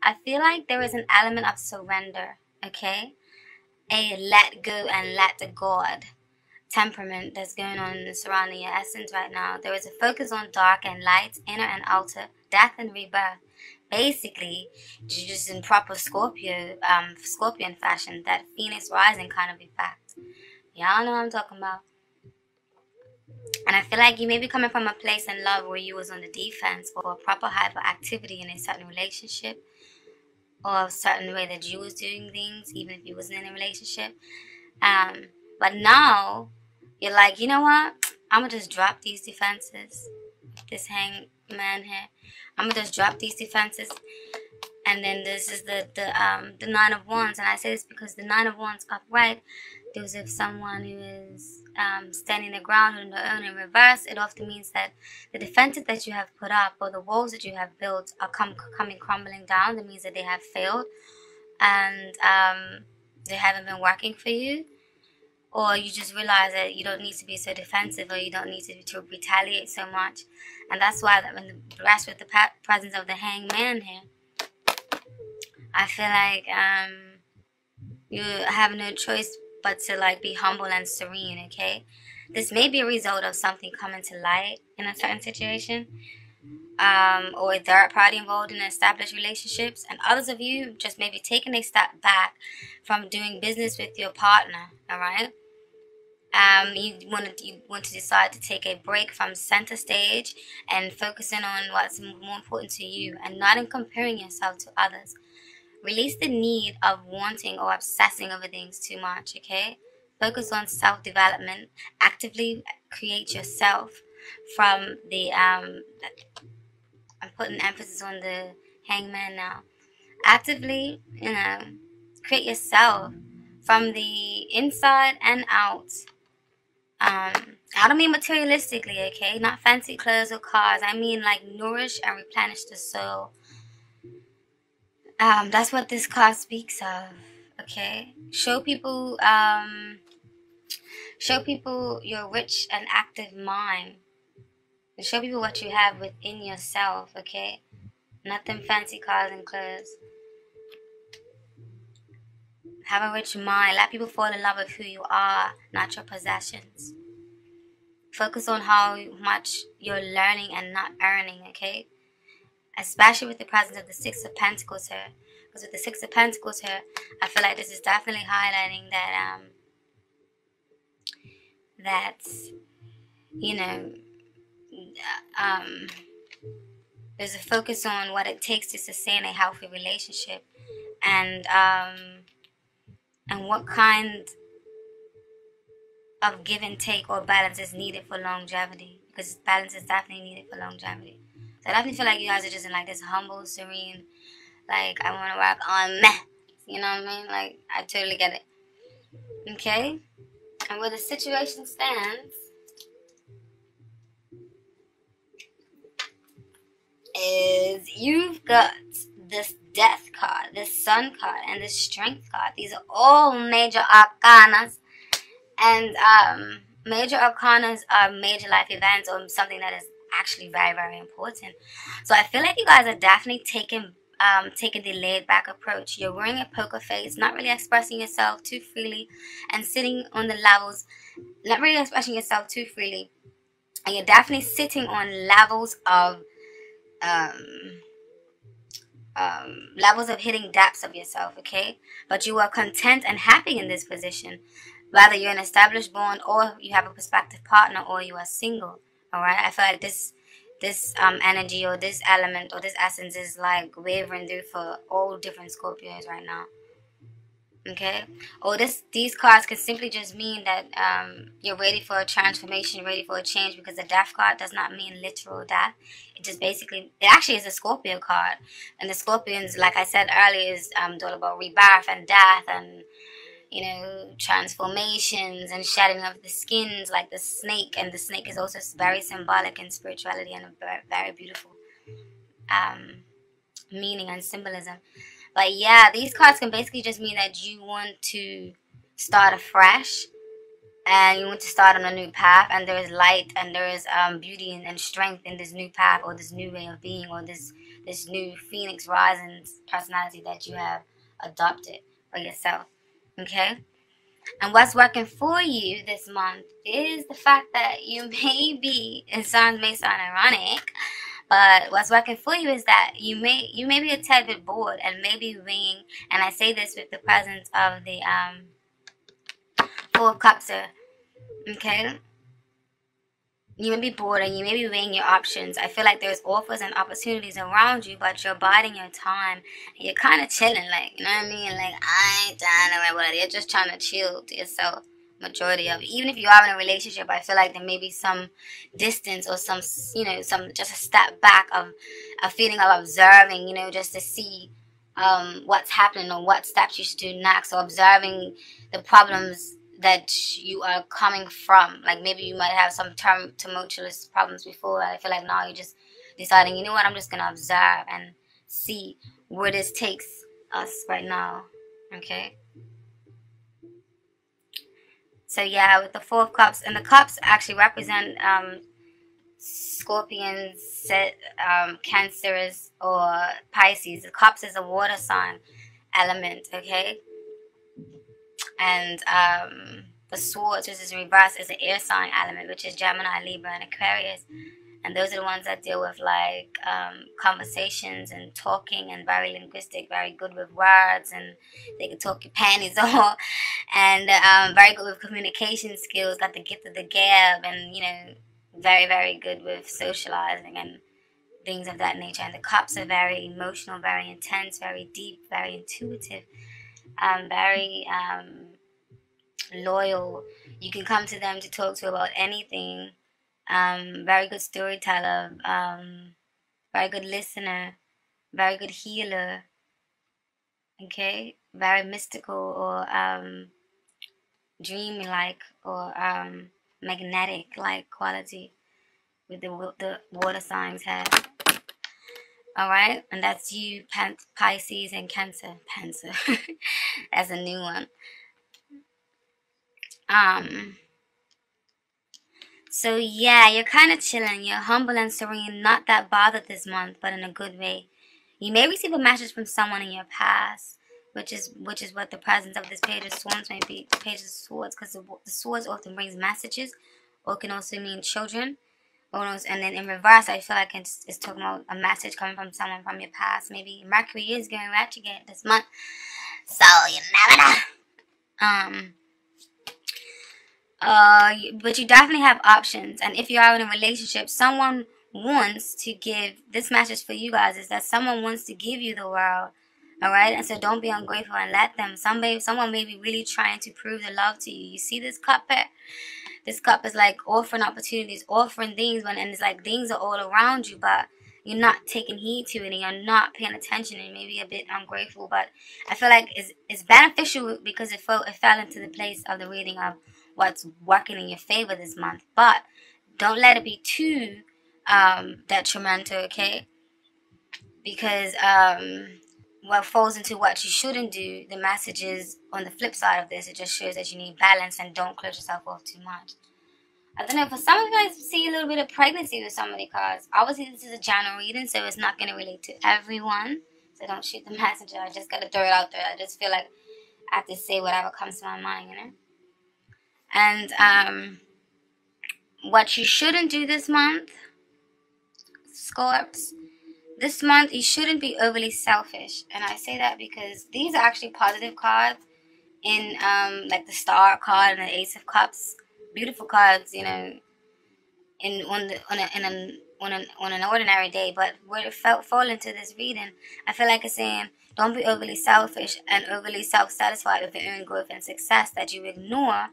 I feel like there is an element of surrender, okay? A let go and let God temperament that's going on surrounding your essence right now. There is a focus on dark and light, inner and outer, death and rebirth. Basically, just in proper Scorpion fashion, that Phoenix rising kind of effect. Y'all know what I'm talking about. And I feel like you may be coming from a place in love where you was on the defense or a proper hyperactivity in a certain relationship or a certain way that you was doing things, even if you wasn't in a relationship. But now you're like, you know what? I'm gonna just drop these defenses. This hangman here. I'm gonna just drop these defenses. And then this is the Nine of Wands, and I say this because the Nine of Wands upright deals with someone who is standing the ground on their own. In reverse, it often means that the defenses that you have put up or the walls that you have built are coming crumbling down. That means that they have failed and they haven't been working for you. Or you just realize that you don't need to be so defensive, or you don't need to retaliate so much. And that's why that when the rest with the presence of the hangman here, I feel like you have no choice but to like be humble and serene, okay? This may be a result of something coming to light in a certain situation, or a third party involved in established relationships, and others of you just maybe taking a step back from doing business with your partner, all right? You want to decide to take a break from center stage and focusing on what's more important to you and not in comparing yourself to others. Release the need of wanting or obsessing over things too much, okay? Focus on self-development. Actively create yourself from the, I'm putting emphasis on the hangman now. Actively, create yourself from the inside and out. I don't mean materialistically, okay? Not fancy clothes or cars. I mean like nourish and replenish the soul. That's what this card speaks of, okay? Show people your rich and active mind. And show people what you have within yourself, okay? Nothing fancy cars and clothes. Have a rich mind. Let people fall in love with who you are, not your possessions. Focus on how much you're learning and not earning, okay? Especially with the presence of the Six of Pentacles here. Because with the Six of Pentacles here, I feel like this is definitely highlighting that, you know, there's a focus on what it takes to sustain a healthy relationship. And what kind of give and take or balance is needed for longevity. Because balance is definitely needed for longevity. So I definitely feel like you guys are just in like this humble, serene, like I want to work on meh. You know what I mean? Like I totally get it. Okay? And where the situation stands is you've got this death card, this sun card, and this strength card. These are all major arcanas. And major arcanas are major life events or something that is actually very, very important. So I feel like you guys are definitely taking the laid back approach. You're wearing a poker face, not really expressing yourself too freely, and sitting on the levels, not really expressing yourself too freely. And you're definitely sitting on levels of hitting depths of yourself, okay? But you are content and happy in this position. Whether you're an established bond or you have a prospective partner or you are single, all right? I feel like this energy or this element or this essence is like wavering through for all different Scorpios right now, okay? Or these cards can simply just mean that you're ready for a transformation, ready for a change, because the death card does not mean literal death. It just basically, it actually is a Scorpio card. And the Scorpions, like I said earlier, is all about rebirth and death and, you know, transformations and shedding of the skins like the snake. And the snake is also very symbolic in spirituality and a very, very beautiful meaning and symbolism. But yeah, these cards can basically just mean that you want to start afresh and you want to start on a new path, and there is light and there is beauty and strength in this new path or this new way of being or this this new phoenix rising personality that you have adopted for yourself. Okay? And what's working for you this month is the fact that you may be, may sound ironic, but what's working for you is that you may be a tad bit bored and maybe weighing, and I say this with the presence of the Four of Cups, okay? You may be bored and you may be weighing your options. I feel like there's offers and opportunities around you, but you're biding your time. And you're kind of chilling, like, you know what I mean? Like, I ain't trying to worry about it. You're just trying to chill to yourself. Majority of it. Even if you are in a relationship, I feel like there may be some distance or some, some just a step back of a feeling of observing, just to see what's happening or what steps you should do next, or observing the problems that you are coming from. Like maybe you might have some tumultuous problems before. I feel like now you're just deciding, you know what, I'm just gonna observe and see where this takes us right now. Okay. So yeah, with the Four of Cups, and the cups actually represent Scorpions, Cancers, or Pisces. The cups is a water sign element. Okay. And the swords, which is reversed, is an air sign element, which is Gemini, Libra, and Aquarius. And those are the ones that deal with like conversations and talking, and very linguistic, very good with words, and they can talk your panties off, and very good with communication skills, got the gift of the gab, and very, very good with socializing and things of that nature. And the cups are very emotional, very intense, very deep, very intuitive, very loyal. You can come to them to talk to about anything. Very good storyteller, very good listener, very good healer. Okay, very mystical or dreamy-like or magnetic-like quality with the water signs have. All right, and that's you, Pisces and Cancer. Cancer. That's a new one. So yeah, you're kind of chilling. You're humble and serene, not that bothered this month, but in a good way. You may receive a message from someone in your past, which is what the presence of this Page of Swords may be. The Page of Swords, because the swords often brings messages, or can also mean children. And then in reverse, I feel like it's talking about a message coming from someone from your past. Maybe Mercury is going retrograde this month, so you never know. But you definitely have options, and if you are in a relationship, someone wants to give this message for you guys, is that someone wants to give you the world. All right, and so don't be ungrateful and let them. Someone may be really trying to prove the love to you. You see this cup here? This cup is like offering opportunities, offering things, and it's like things are all around you, but you're not taking heed to it, and you're not paying attention, and maybe a bit ungrateful. But I feel like it's beneficial because it fell into the place of the reading of what's working in your favor this month. But don't let it be too detrimental, okay? Because what falls into what you shouldn't do, the message is on the flip side of this. It just shows that you need balance and don't close yourself off too much. I don't know, for some of you guys, see a little bit of pregnancy with some of the cards. Obviously, this is a general reading, so it's not going to relate to everyone. So don't shoot the messenger. I just got to throw it out there. I just feel like I have to say whatever comes to my mind, And what you shouldn't do this month, Scorps, this month you shouldn't be overly selfish. And I say that because these are actually positive cards in like the Star card and the Ace of Cups. Beautiful cards, on an ordinary day, but where it fall into this reading, I feel like it's saying don't be overly selfish and overly self-satisfied with your own growth and success, that you ignore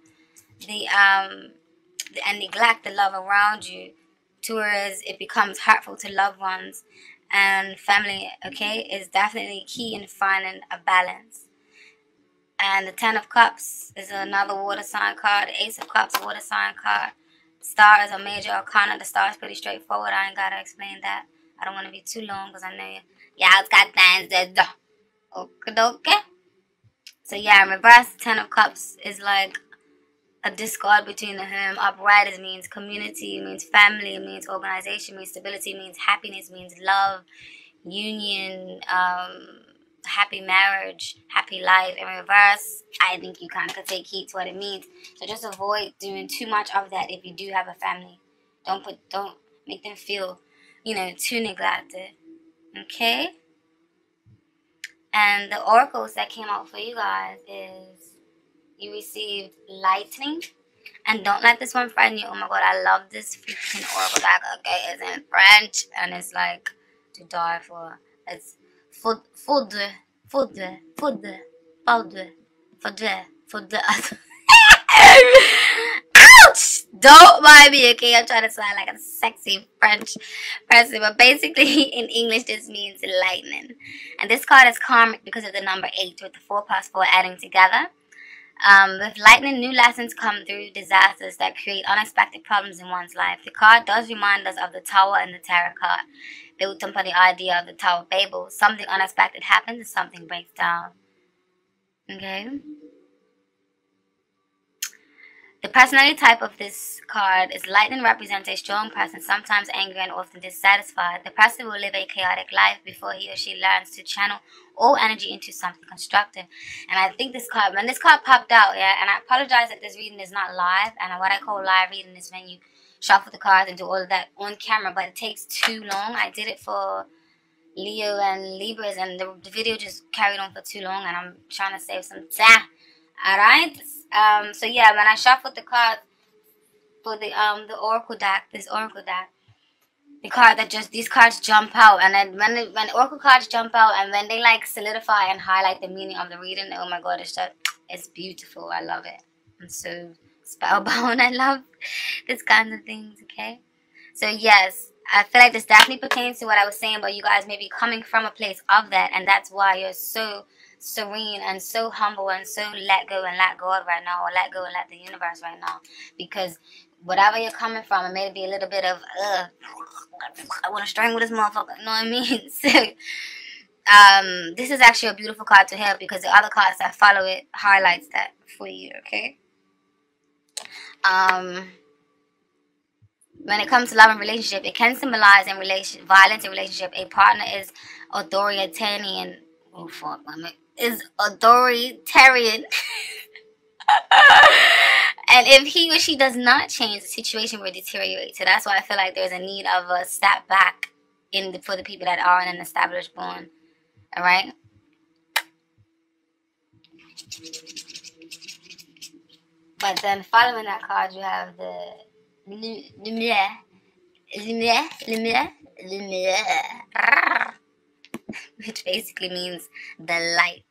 and neglect the love around you, towards it becomes hurtful to loved ones and family. Okay, is definitely key in finding a balance. And the Ten of Cups is another water sign card. The Ace of Cups, water sign card. Star is a major arcana. The star is pretty straightforward. I ain't gotta explain that. I don't want to be too long because I know y'all got things to do. Okay. So yeah, in reverse, Ten of Cups is like a discord between the home. Upright, it means community, it means family, it means organization, it means stability, it means happiness, it means love, union, happy marriage, happy life. In reverse, I think you kind of could take heed to what it means. So just avoid doing too much of that if you do have a family. Don't make them feel, too neglected. Okay? And the oracles that came out for you guys is you received lightning. And don't let this one frighten you. Oh my god, I love this freaking oracle deck. Okay, it's in French and it's like to die for. It's faudre, faudre, faudre, faudre, faudre, faudre. Ouch! Don't mind me, okay? I'm trying to sound like a sexy French person, but basically in English this means lightning. And this card is karmic because of the number 8 with the 4 plus 4 adding together. With lightning, new lessons come through disasters that create unexpected problems in one's life. The card does remind us of the Tower and the Tarot card, built upon the idea of the Tower of Babel. Something unexpected happens and something breaks down. Okay? The personality type of this card is lightning represents a strong person, sometimes angry and often dissatisfied. The person will live a chaotic life before he or she learns to channel all energy into something constructive. And I think this card, when this card popped out, yeah, and I apologize that this reading is not live, and what I call live reading is when you shuffle the cards and do all of that on camera, but it takes too long. I did it for Leo and Libras, and the video just carried on for too long, and I'm trying to save some time. Alright? So yeah, when I shuffled the cards for the oracle deck, this oracle deck, the card that just, these cards jump out, and then when oracle cards jump out and when they like solidify and highlight the meaning of the reading, oh my god, it's beautiful. I love it. I'm so spellbound. I love this kind of things. Okay, so yes, I feel like this definitely pertains to what I was saying, but you guys may be coming from a place of that, and that's why you're so serene and so humble and so let go and let God right now, or let go and let the universe right now, because whatever you're coming from, it may be a little bit of I want to strangle this motherfucker, you know what I mean? So this is actually a beautiful card to have, because the other cards that follow it highlights that for you. Okay, when it comes to love and relationship, it can symbolize violence in relationship. A partner is authoritarian. Oh fuck, is authoritarian. And if he or she does not change, the situation will deteriorate. So that's why I feel like there's a need of a step back for the people that are in an established bond. Alright? But then following that card, you have the lumière, which basically means the light.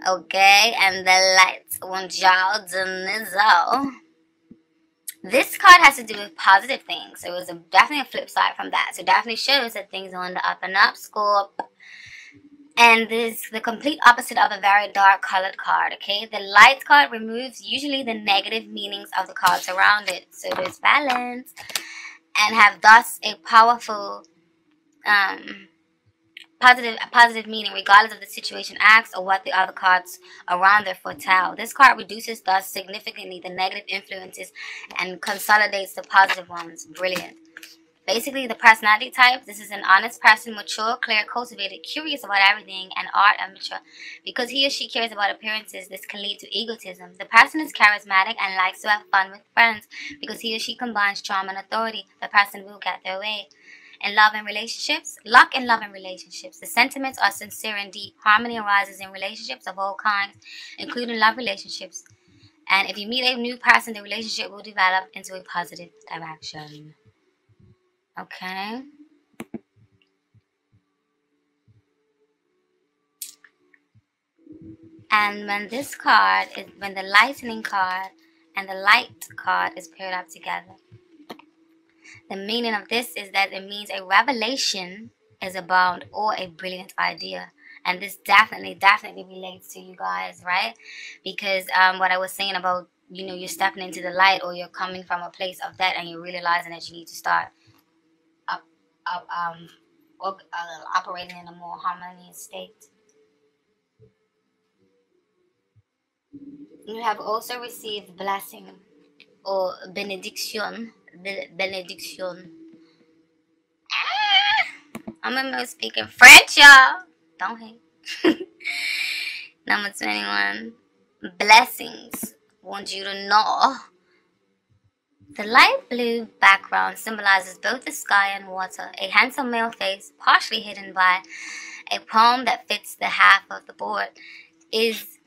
Okay, and the lights want y'all to nizzle. This card has to do with positive things. So it was definitely a flip side from that. So it definitely shows that things are on the up and up scope. And this is the complete opposite of a very dark colored card. Okay, the light card removes usually the negative meanings of the cards around it. So there's balance, and have thus a powerful positive meaning regardless of the situation asked or what the other cards around it foretell. This card reduces thus significantly the negative influences and consolidates the positive ones. Brilliant. Basically, the personality type, this is an honest person, mature, clear, cultivated, curious about everything, and art amateur. Because he or she cares about appearances, this can lead to egotism. The person is charismatic and likes to have fun with friends. Because he or she combines charm and authority, the person will get their way. In love and relationships, luck in love and relationships. The sentiments are sincere and deep. Harmony arises in relationships of all kinds, including love relationships. And if you meet a new person, the relationship will develop into a positive direction. Okay. And when this card is, when the lightning card and the light card is paired up together, the meaning of this is that it means a revelation is abound or a brilliant idea. And this definitely relates to you guys, right? Because what I was saying about, you're stepping into the light, or you're coming from a place of that, and you're realizing that you need to start operating in a more harmonious state. You have also received blessing or benediction. Benediction. I'm almost speaking French, y'all. Don't hate. Number 21. Blessings. Want you to know. The light blue background symbolizes both the sky and water. A handsome male face, partially hidden by a poem that fits the half of the board, is...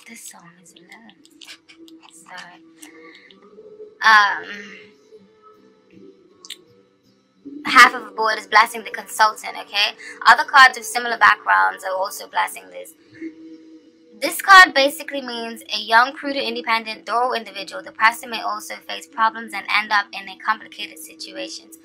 This song is low. Sorry. Half of the board is blessing the consultant, okay? Other cards with similar backgrounds are also blessing this. This card basically means a young, prudent, independent, thorough individual. The person may also face problems and end up in a complicated situations.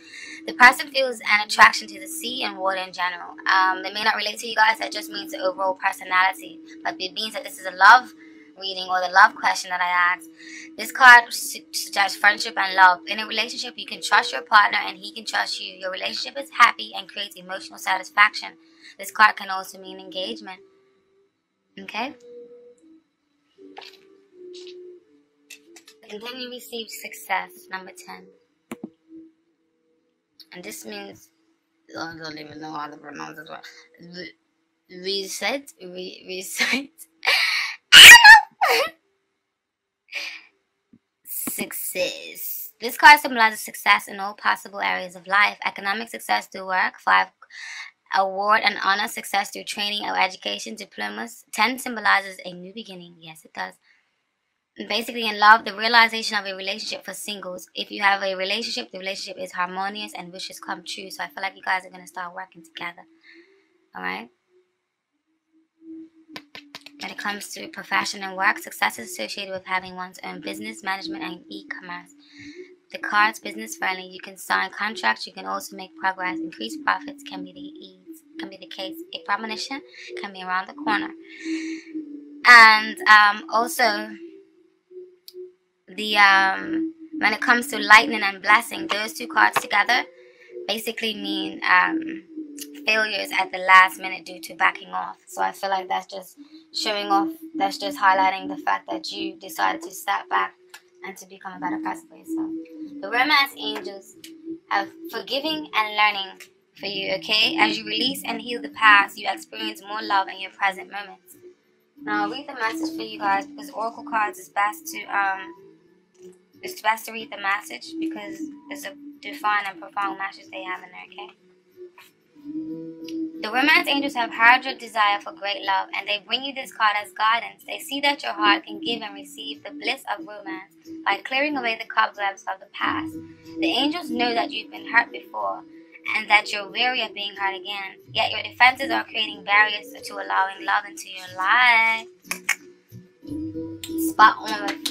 The person feels an attraction to the sea and water in general. They may not relate to you guys. That just means the overall personality. But it means that this is a love reading or the love question that I asked. This card suggests friendship and love. In a relationship, you can trust your partner and he can trust you. Your relationship is happy and creates emotional satisfaction. This card can also mean engagement. Okay? And then you receive success, number 10. And this means, I don't even know how to pronounce this word. Reset. Success. This card symbolizes success in all possible areas of life. Economic success through work. 5. Award and honor, success through training or education, diplomas. 10 symbolizes a new beginning. Yes, it does. And basically, in love, the realization of a relationship for singles. If you have a relationship, the relationship is harmonious and wishes come true. So I feel like you guys are going to start working together. Alright? When it comes to profession and work, success is associated with having one's own business, management, and e-commerce. The card's business friendly. You can sign contracts. You can also make progress. Increased profits can be the case. A premonition can be around the corner. And also, when it comes to lightning and blessing, those two cards together basically mean failures at the last minute due to backing off. So I feel like that's just showing off. That's just highlighting the fact that you decided to step back and to become a better person for yourself. The romance angels have forgiving and learning for you, okay? As you release and heal the past, you experience more love in your present moments. Now I'll read the message for you guys because Oracle cards is best to read the message because it's a defined and profound message they have in there, okay? The romance angels have heard your desire for great love and they bring you this card as guidance. They see that your heart can give and receive the bliss of romance by clearing away the cobwebs of the past. The angels know that you've been hurt before and that you're weary of being hurt again. Yet your defenses are creating barriers to allowing love into your life. Spot on with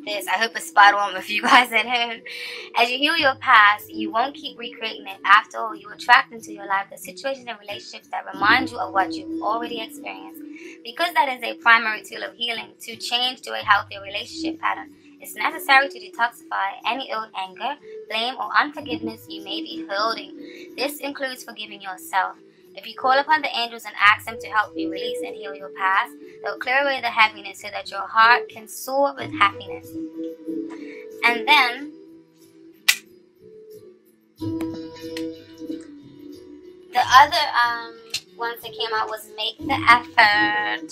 this. I hope it's spot on with you guys at home. As you heal your past, you won't keep recreating it. After all, you attract into your life the situations and relationships that remind you of what you've already experienced. Because that is a primary tool of healing, to change to a healthier relationship pattern, it's necessary to detoxify any old anger, blame, or unforgiveness you may be holding. This includes forgiving yourself. If you call upon the angels and ask them to help you release and heal your past, they'll clear away the heaviness so that your heart can soar with happiness. And then, the other ones that came out was make the effort.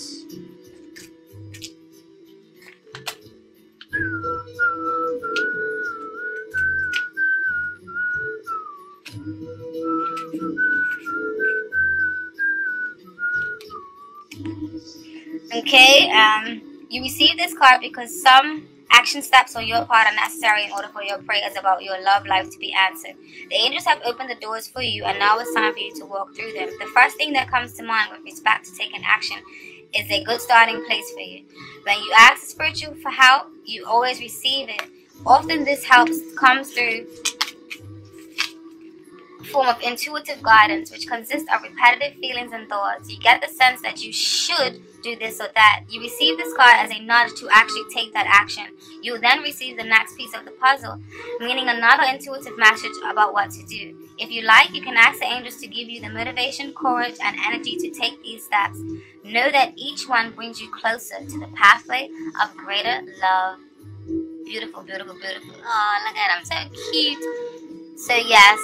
Okay, you receive this card because some action steps on your part are necessary in order for your prayers about your love life to be answered. The angels have opened the doors for you and now it's time for you to walk through them. The first thing that comes to mind with respect to taking action is a good starting place for you. When you ask the spiritual for help, you always receive it. Often this help comes through form of intuitive guidance, which consists of repetitive feelings and thoughts. You get the sense that you should do this or that. You receive this card as a nudge to actually take that action. You will then receive the next piece of the puzzle, meaning another intuitive message about what to do. If you like, you can ask the angels to give you the motivation, courage, and energy to take these steps. Know that each one brings you closer to the pathway of greater love. Beautiful, beautiful, beautiful. Oh, look at him, so cute. So yes,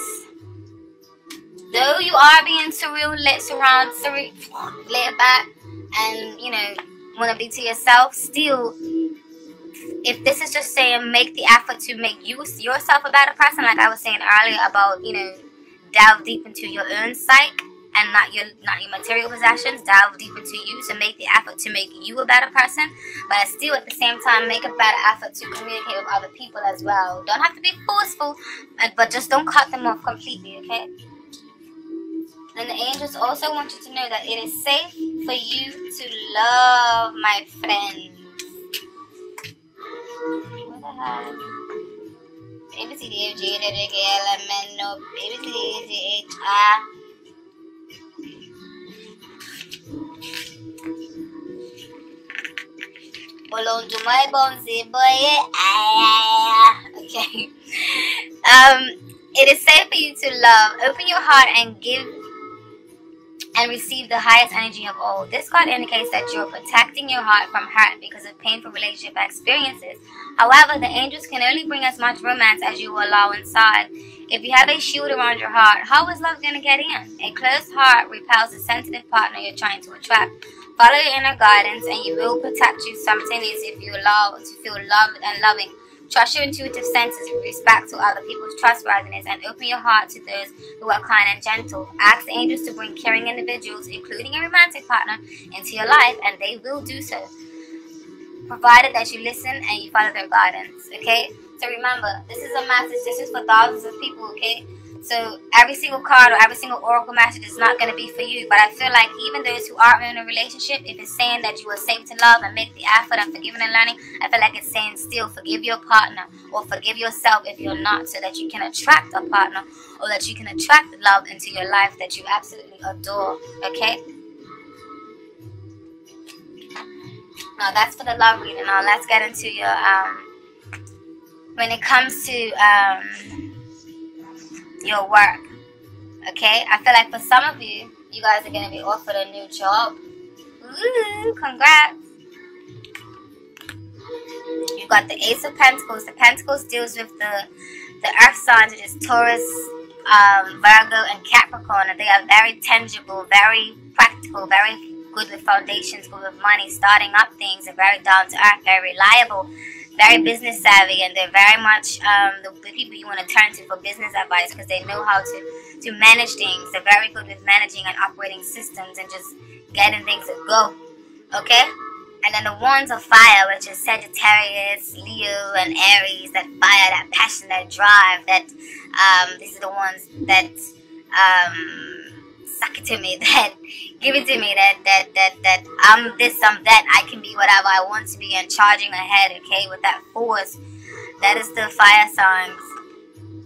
Though you are being surreal, lay it back, and want to be to yourself, still, if this is just saying make the effort to make yourself a better person, like I was saying earlier about, delve deep into your own psyche and not your material possessions, delve deep into you to make the effort to make you a better person, but still at the same time make a better effort to communicate with other people as well. Don't have to be forceful, but just don't cut them off completely, okay? And the angels also want you to know that it is safe for you to love, my friend. What the hell? A B C D F G H I J K L M N O A B C D E F G H I. Belong to my bones, boy. Okay. It is safe for you to love. Open your heart and give and receive the highest energy of all. This card indicates that you're protecting your heart from hurt because of painful relationship experiences. However, the angels can only bring as much romance as you will allow inside. If you have a shield around your heart, how is love going to get in? A closed heart repels a sensitive partner you're trying to attract. Follow your inner guidance and you will protect you simultaneously if you allow to feel loved and loving. Trust your intuitive senses with respect to other people's trustworthiness and open your heart to those who are kind and gentle. Ask the angels to bring caring individuals, including a romantic partner, into your life, and they will do so, provided that you listen and you follow their guidance, okay? So remember, this is a message. This is for thousands of people, okay? So every single card or every single oracle message is not going to be for you. But I feel like even those who aren't in a relationship, if it's saying that you are safe to love and make the effort and forgiving and learning, I feel like it's saying still forgive your partner or forgive yourself if you're not, so that you can attract a partner or that you can attract love into your life that you absolutely adore, okay? Now that's for the love reading. Now let's get into your, when it comes to, your work, okay? I feel like for some of you, you guys are going to be offered a new job. Ooh, congrats. You got the Ace of Pentacles. The Pentacles deals with the earth signs, which is Taurus, Virgo, and Capricorn. And they are very tangible, very practical, very good with foundations, good with money, starting up things, and very down to earth, very reliable, very business savvy, and they're very much the people you want to turn to for business advice because they know how to manage things. They're very good with managing and operating systems and just getting things to go, okay? And then the Wands of Fire, which is Sagittarius, Leo, and Aries, that fire, that passion, that drive, that these are the ones that suck it to me, that give it to me, that I'm this, I'm that, I can be whatever I want to be, and charging ahead, okay, with that force. That is the fire signs.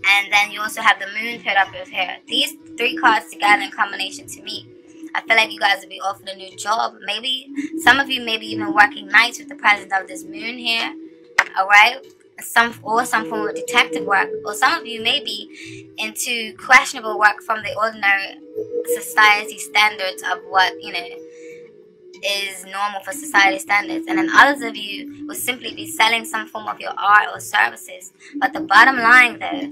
And then you also have the moon paired up with here. These three cards together in combination, to me, I feel like you guys will be offered a new job. Maybe some of you may be even working nights with the presence of this moon here, alright? Some form of detective work, or some of you may be into questionable work from the ordinary society standards of what is normal for society standards, and then others of you will simply be selling some form of your art or services. But the bottom line, though,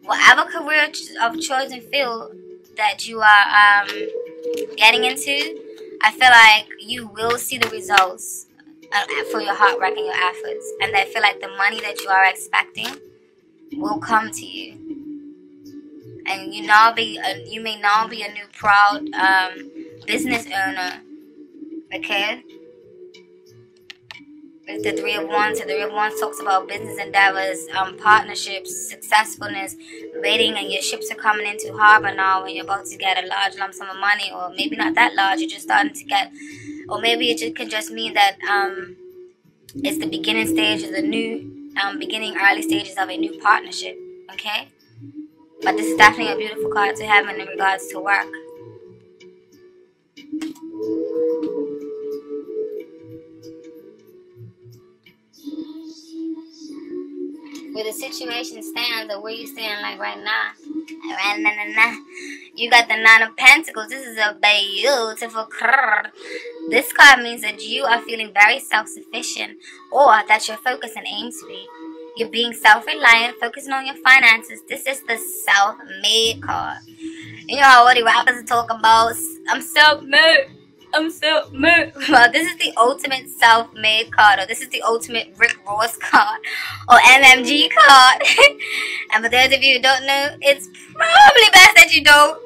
whatever career of choice and field that you are getting into, I feel like you will see the results for your hard work and your efforts, and I feel like the money that you are expecting will come to you, and you may now be a new proud business owner, okay? With the Three of Wands, and the Three of Wands talks about business endeavors, partnerships, successfulness, waiting, and your ships are coming into harbor now, and you're about to get a large lump sum of money, or maybe not that large, you're just starting to get, or maybe it could just mean that it's the beginning stages, the new early stages of a new partnership, okay? But this is definitely a beautiful card to have in regards to work. Where the situation stands, or where you stand like right now. You got the Nine of Pentacles. This is a beautiful card. This card means that you are feeling very self-sufficient, or that your focus and aim to be. You're being self-reliant, focusing on your finances. This is the self-made card. You know how all the rappers talk about, I'm self-made. I'm self-made. Well, this is the ultimate self-made card, or this is the ultimate Rick Ross card, or MMG card. And for those of you who don't know, it's probably best that you don't.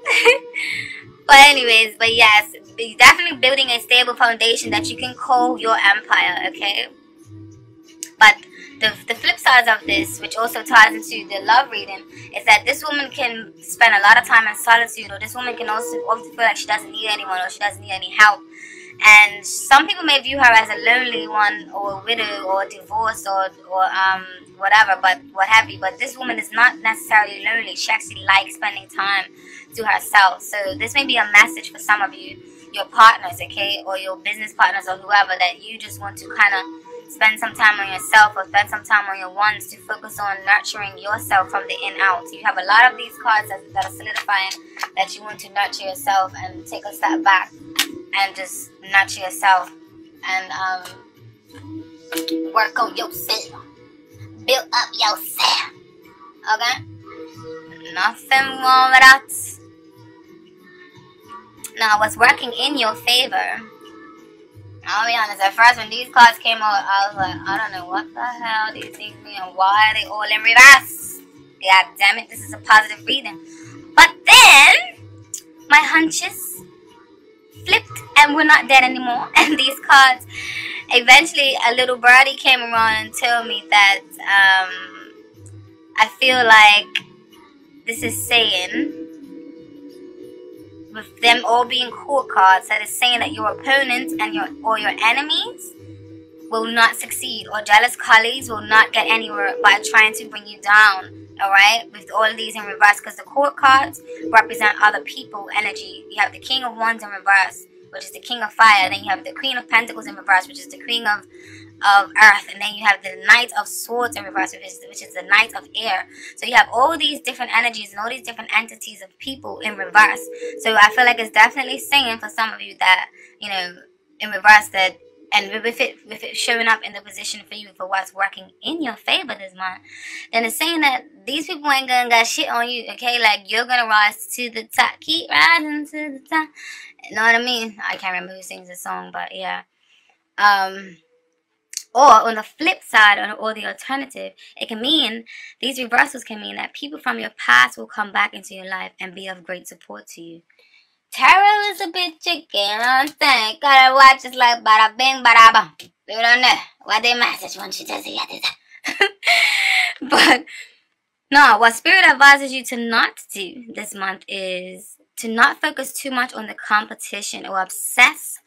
But anyways, but yes, be definitely building a stable foundation that you can call your empire, okay? But the flip side of this, which also ties into the love reading, is that this woman can spend a lot of time in solitude, or this woman can also often feel like she doesn't need anyone, or she doesn't need any help. And some people may view her as a lonely one, or a widow, or divorced, or whatever, but what have you. But this woman is not necessarily lonely. She actually likes spending time to herself. So this may be a message for some of you, your partners, okay, or your business partners, or whoever, that you just want to kind of spend some time on yourself, or spend some time on your ones, to focus on nurturing yourself from the in out. You have a lot of these cards that are solidifying that you want to nurture yourself and take a step back and just nurture yourself and work on yourself, build up yourself. Okay, nothing wrong with that. Now, what's working in your favor? I'll be honest, at first when these cards came out, I was like, I don't know what the hell these things mean and why are they all in reverse? God damn it, this is a positive reading. But then, my hunches flipped and we're not dead anymore. And these cards, eventually a little birdie came around and told me that I feel like this is saying, with them all being court cards, that is saying that your opponents and your enemies will not succeed, or jealous colleagues will not get anywhere by trying to bring you down. Alright, with all of these in reverse, because the court cards represent other people energy. You have the King of Wands in reverse, which is the King of Fire. Then you have the Queen of Pentacles in reverse, which is the Queen of Earth. And then you have the Knight of Swords in reverse, which is the Knight of Air. So you have all these different energies and all these different entities of people in reverse. So I feel like it's definitely saying for some of you that, you know, in reverse, that, and with it showing up in the position for you for what's working in your favor this month, then it's saying that these people ain't gonna got shit on you, okay? Like, you're gonna rise to the top. Keep rising to the top. You know what I mean? I can't remember who sings the song, but yeah. Or on the flip side, or the alternative, it can mean, these reversals can mean that people from your past will come back into your life and be of great support to you. Tarot is a bit chicken, you know what I'm saying? Gotta watch it like bada bing, bada bum. You don't know what they message when she does it. But no, what Spirit advises you to not do this month is to not focus too much on the competition or obsess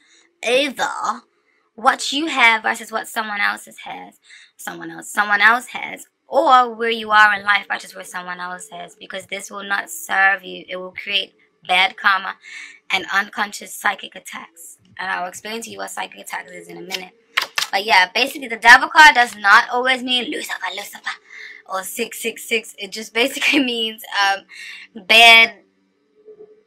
over what you have versus what someone else has. Someone else has. Or where you are in life versus where someone else has. Because this will not serve you. It will create bad karma and unconscious psychic attacks. And I'll explain to you what psychic attacks is in a minute. But yeah, basically the Devil card does not always mean Lucifer, or 666. It just basically means bad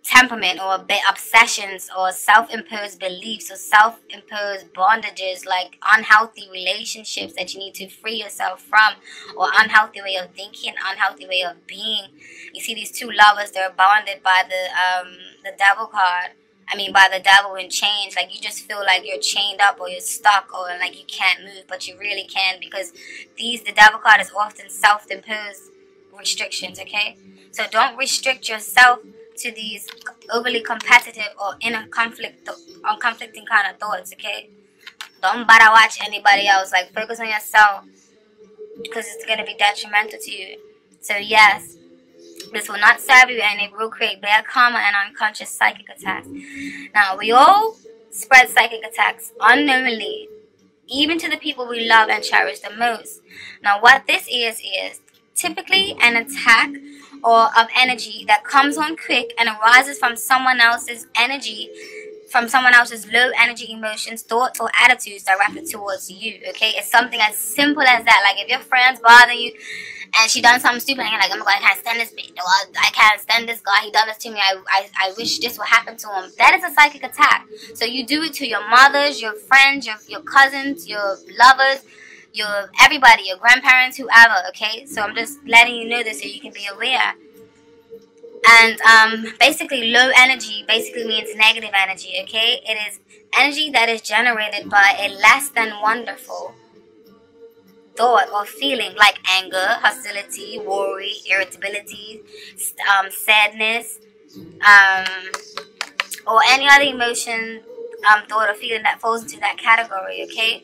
temperament, or bad obsessions, or self-imposed beliefs, or self-imposed bondages, like unhealthy relationships that you need to free yourself from, or unhealthy way of thinking, unhealthy way of being. You see these two lovers, they're bonded by the Devil card. I mean, by the devil in chains. Like, you just feel like you're chained up, or you're stuck, or like you can't move, but you really can, because the Devil card is often self-imposed restrictions, okay? So don't restrict yourself to these overly competitive or conflicting kind of thoughts, okay? Don't bother watch anybody else. Like, focus on yourself, because it's going to be detrimental to you. So yes, this will not serve you, and it will create bad karma and unconscious psychic attacks. Now, we all spread psychic attacks unknowingly, even to the people we love and cherish the most. Now, what this is typically an attack or of energy that comes on quick and arises from someone else's energy, from someone else's low energy emotions, thoughts, or attitudes directed towards you, okay? It's something as simple as that. Like, if your friend's bothering you and she done something stupid and you're like, oh my God, I can't stand this bitch, or I can't stand this guy, he done this to me, I wish this would happen to him. That is a psychic attack. So you do it to your mothers, your friends, your cousins, your lovers, your everybody, your grandparents, whoever, okay? So I'm just letting you know this so you can be aware. And basically, low energy basically means negative energy, okay? It is energy that is generated by a less than wonderful thought or feeling, like anger, hostility, worry, irritability, sadness, or any other emotion, thought or feeling that falls into that category, okay?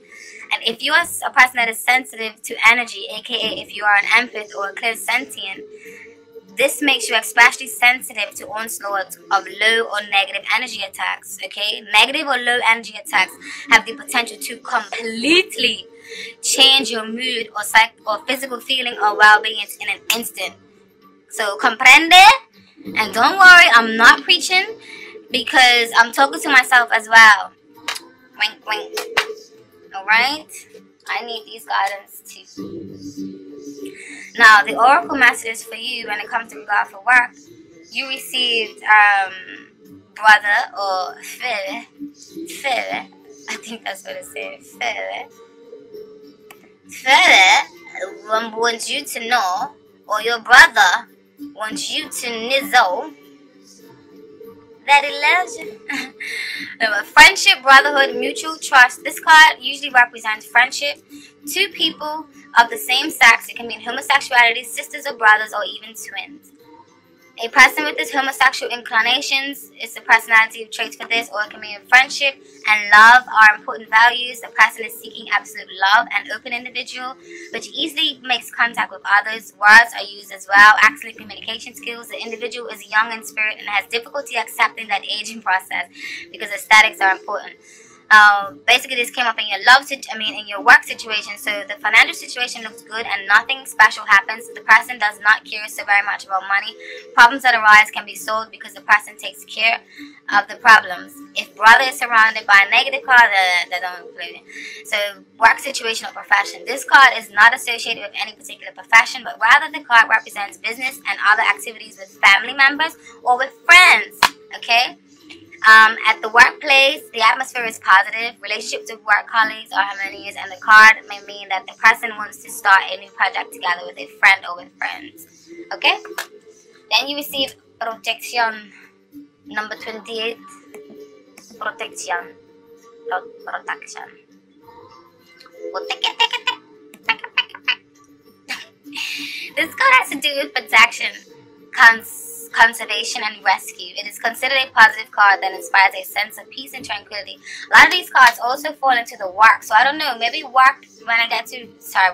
And if you are a person that is sensitive to energy, aka if you are an empath or a clairsentient, this makes you especially sensitive to onslaughts of low or negative energy attacks, okay? Negative or low energy attacks have the potential to completely change your mood or physical feeling or well-being in an instant. So, comprende? And don't worry, I'm not preaching because I'm talking to myself as well. Wink, wink. Alright? I need these guidance too. Now, the oracle messages for you when it comes to regard for work, you received brother or fere. I think that's what it says. Fere wants you to know, or your brother wants you to know that he loves you. Friendship, brotherhood, mutual trust. This card usually represents friendship. Two people of the same sex. It can mean homosexuality, sisters or brothers, or even twins. A person with this homosexual inclinations is the personality traits for this, or it can mean friendship and love are important values. The person is seeking absolute love and open individual, which easily makes contact with others. Words are used as well. Excellent communication skills. The individual is young in spirit and has difficulty accepting that aging process because aesthetics are important. Basically, this came up in your in your work situation. So the financial situation looks good and nothing special happens. The person does not care so very much about money. Problems that arise can be solved because the person takes care of the problems. If brother is surrounded by a negative card, that don't include it. So work situation or profession. This card is not associated with any particular profession, but rather the card represents business and other activities with family members or with friends. Okay. At the workplace, the atmosphere is positive. Relationships with work colleagues are harmonious, and the card may mean that the person wants to start a new project together with a friend or with friends. Okay? Then you receive protection number 28. Protection. This card has to do with protection, conservation, and rescue. It is considered a positive card that inspires a sense of peace and tranquility. A lot of these cards also fall into the work. So I don't know, maybe work when I get to, ties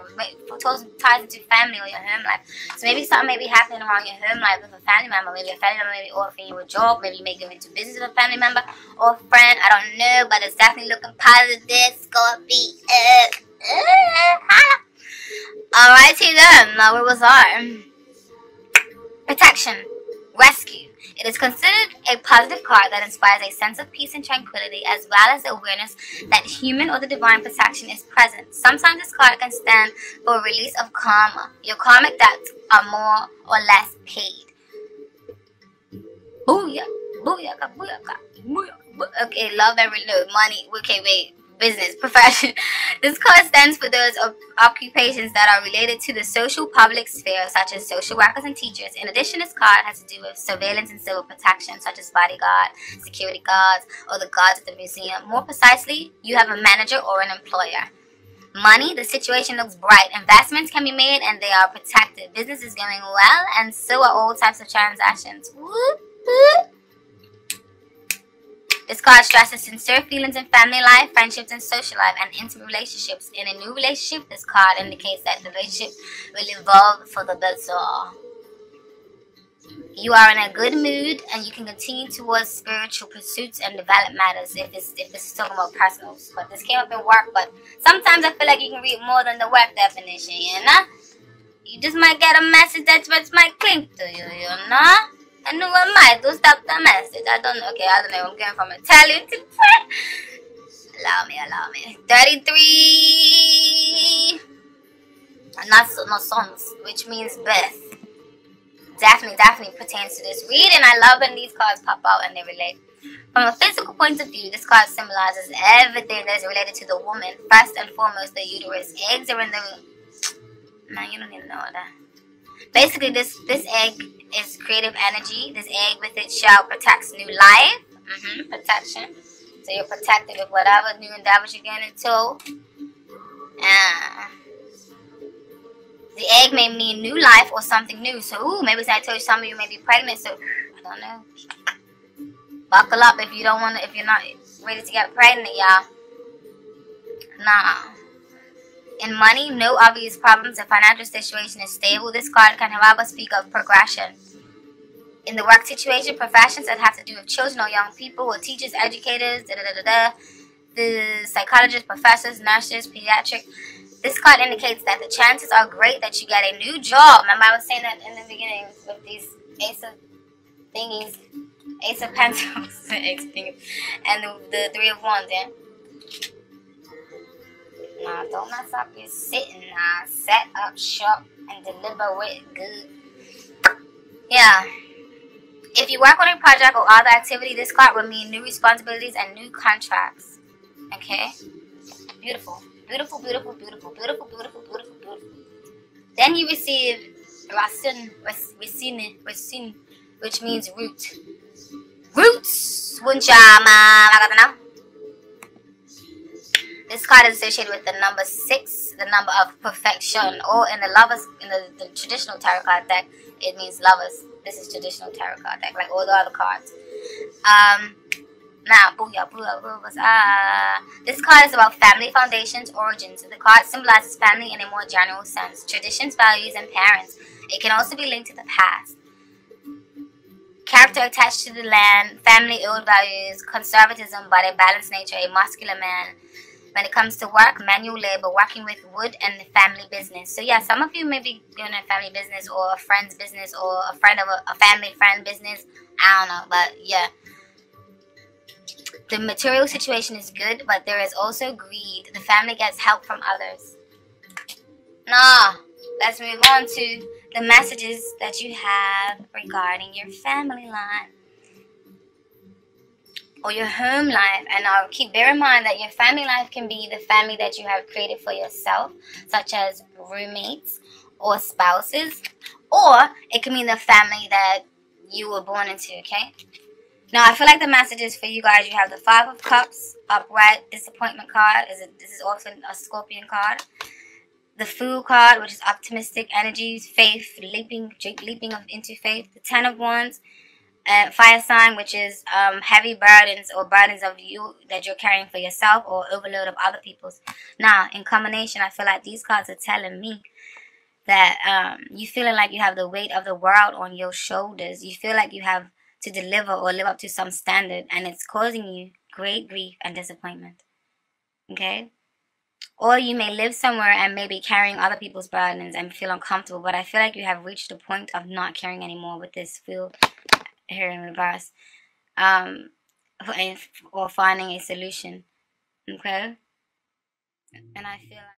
into family or your home life. So maybe something may be happening around your home life with a family member. Maybe a family member may be offering you a job. Maybe you may go into business with a family member or friend. I don't know, but it's definitely looking positive. Scorpio. Alrighty then, now where was I? Protection. Rescue. It is considered a positive card that inspires a sense of peace and tranquility, as well as the awareness that human or the divine protection is present. Sometimes this card can stand for a release of karma. Your karmic debts are more or less paid. Booyah, booyah, booyah, booyah. Okay, love and reload. Money. Okay, wait. Business, profession. This card stands for those occupations that are related to the social public sphere, such as social workers and teachers. In addition, this card has to do with surveillance and civil protection, such as bodyguard, security guards, or the guards at the museum. More precisely, you have a manager or an employer. Money, the situation looks bright. Investments can be made and they are protected. Business is going well, and so are all types of transactions. Whoop, whoop. This card stresses sincere feelings in family life, friendships, and social life, and intimate relationships. In a new relationship, this card indicates that the relationship will evolve for the better. You are in a good mood, and you can continue towards spiritual pursuits and develop matters if this is talking about personal. But this came up in work, but sometimes I feel like you can read more than the work definition, you know? You just might get a message that might cling to you, you know? And who am I to stop the message? I don't know. Okay, I don't know. I'm going from Italian to French. Allow me. 33. Naissance, which means birth. Definitely pertains to this reading. I love when these cards pop out and they relate. From a physical point of view, this card symbolizes everything that is related to the woman. First and foremost, the uterus. Eggs are in the... No, you don't need to know that. Basically, this egg is creative energy. This egg with its shell protects new life. Protection. So you're protected with whatever new endeavors you're getting into. The egg may mean new life or something new. So, maybe I told you some of you may be pregnant. So, I don't know. Buckle up if you don't want to, if you're not ready to get pregnant, y'all. Nah. In money, no obvious problems. The financial situation is stable. This card can, however, speak of progression. In the work situation, professions that have to do with children or young people, or teachers, educators, the psychologists, professors, nurses, pediatric. This card indicates that the chances are great that you get a new job. Remember I was saying that in the beginning with these Ace of thingies, Ace of Pentacles, Ace of thingies, and the Three of Wands, yeah? Nah, don't mess up your sitting. Nah, set up shop and deliver with good. Yeah. If you work on a project or other activity, this card will mean new responsibilities and new contracts. Okay? Beautiful. Beautiful, beautiful, beautiful, beautiful, beautiful, beautiful, beautiful. Then you receive Racine, which means root. Roots! This card is associated with the number 6, the number of perfection, or in the traditional tarot card deck, it means lovers. This is traditional tarot card deck, like all the other cards. Now, this card is about family foundations, origins. The card symbolizes family in a more general sense, traditions, values, and parents. It can also be linked to the past. Character attached to the land, family, old values, conservatism, but a balanced nature, a muscular man. When it comes to work, manual labor, working with wood, and family business. So yeah, some of you may be doing a family business or a friend's business or a friend of a family friend business. I don't know, but yeah. The material situation is good, but there is also greed. The family gets help from others. Now, let's move on to the messages that you have regarding your family life or your home life. And I'll bear in mind that your family life can be the family that you have created for yourself, such as roommates or spouses, or it can mean the family that you were born into, okay? Now, I feel like the messages for you guys, you have the 5 of Cups, upright, disappointment card. This is also a Scorpion card. The Fool card, which is optimistic energies, faith, leaping into faith. The 10 of Wands, fire sign, which is heavy burdens or burdens of you that you're carrying for yourself or overload of other people's. Now, in combination, I feel like these cards are telling me that you feeling like you have the weight of the world on your shoulders. You feel like you have to deliver or live up to some standard, and it's causing you great grief and disappointment. Okay? Or you may live somewhere and maybe carrying other people's burdens and feel uncomfortable, but I feel like you have reached a point of not caring anymore with this feel here in reverse, or finding a solution. Okay? And I feel like